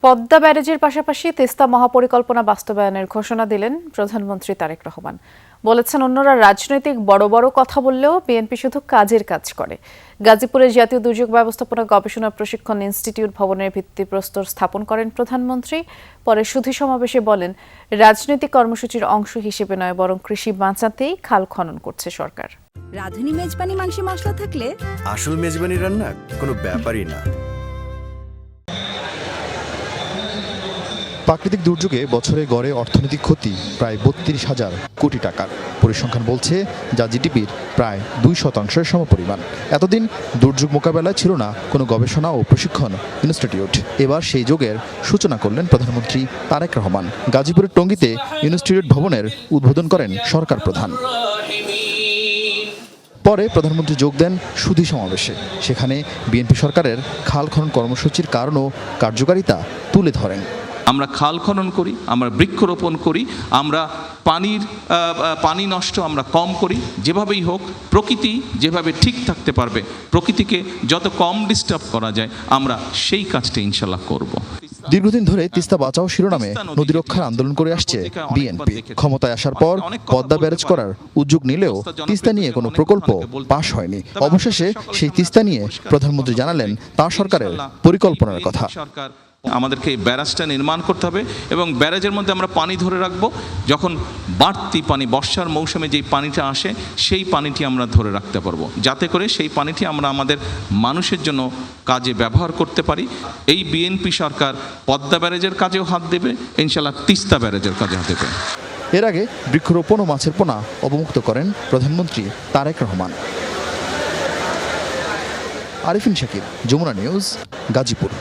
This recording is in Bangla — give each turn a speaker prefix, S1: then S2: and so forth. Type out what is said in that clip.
S1: পদ্মা ব্যারেজের পাশাপাশি তিস্তা মহাপরিকল্পনা বাস্তবায়নের ঘোষণা দিলেন প্রধানমন্ত্রী তারেক রহমান। বলেছেন, অন্যরা রাজনৈতিক বড় বড় কথা বললেও বিএনপি শুধু কাজের কাজ করে। গাজীপুরে জাতীয় দুর্যোগ ব্যবস্থাপনা গবেষণা প্রশিক্ষণ ইনস্টিটিউট ভবনের ভিত্তিপ্রস্তর স্থাপন করেন প্রধানমন্ত্রী। পরে সুধী সমাবেশে বলেন, রাজনৈতিক কর্মসূচির অংশ হিসেবে নয়, বরং কৃষি বাঁচাতেই খাল খনন করছে সরকার।
S2: রাঁধুনি মেজবানি মাংসে মশলা থাকলে
S3: আসল মেজবানি রান্না কোনো ব্যাপারই না।
S4: প্রাকৃতিক দুর্যোগে বছরে গড়ে অর্থনৈতিক ক্ষতি প্রায় ৩২,০০০ কোটি টাকার। পরিসংখ্যান বলছে, যা জিডিপির প্রায় ২% সমপরিমাণ। এতদিন দুর্যোগ মোকাবেলায় ছিল না কোনো গবেষণা ও প্রশিক্ষণ ইনস্টিটিউট। এবার সেই যোগের সূচনা করলেন প্রধানমন্ত্রী তারেক রহমান। গাজীপুরের টঙ্গীতে ইনস্টিটিউট ভবনের উদ্বোধন করেন সরকার প্রধান। পরে প্রধানমন্ত্রী যোগ দেন সুধী সমাবেশে। সেখানে বিএনপি সরকারের খাল খনন কর্মসূচির কারণ ও কার্যকারিতা তুলে ধরেন।
S5: আমরা খাল খনন করি, আমরা বৃক্ষরোপণ করি, আমরা পানি নষ্ট আমরা কম করি। যেভাবেই হোক প্রকৃতি যেভাবে ঠিক থাকতে পারবে, প্রকৃতিকে যত কম ডিস্টার্ব করা যায়, আমরা সেই কাজটা ইনশাল্লাহ করব।
S4: দীর্ঘদিন ধরে তিস্তা বাঁচাও শিরোনামে নদী রক্ষার আন্দোলন করে আসছে বিএনপি। ক্ষমতায় আসার পর পদ্মা ব্যারেজ করার উদ্যোগ নিলেও তিস্তা নিয়ে কোনো প্রকল্প পাশ হয়নি। অবশেষে সেই তিস্তা নিয়ে প্রধানমন্ত্রী জানালেন তার সরকারের পরিকল্পনার কথা।
S5: আমাদেরকে এই ব্যারাজটা নির্মাণ করতে হবে এবং ব্যারাজের মধ্যে আমরা পানি ধরে রাখবো। যখন বাড়তি পানি, বর্ষার মৌসুমে যেই পানিটা আসে, সেই পানিটি আমরা ধরে রাখতে পারবো, যাতে করে সেই পানিটি আমরা আমাদের মানুষের জন্য কাজে ব্যবহার করতে পারি। এই বিএনপি সরকার পদ্মা ব্যারেজের কাজেও হাত দেবে, ইনশাল্লাহ তিস্তা ব্যারেজের কাজে হাত দেবে।
S4: এর আগে বৃক্ষরোপণ ও মাছের পোনা অবমুক্ত করেন প্রধানমন্ত্রী তারেক রহমান। আরিফিন শাকিব, যমুনা নিউজ, গাজীপুর।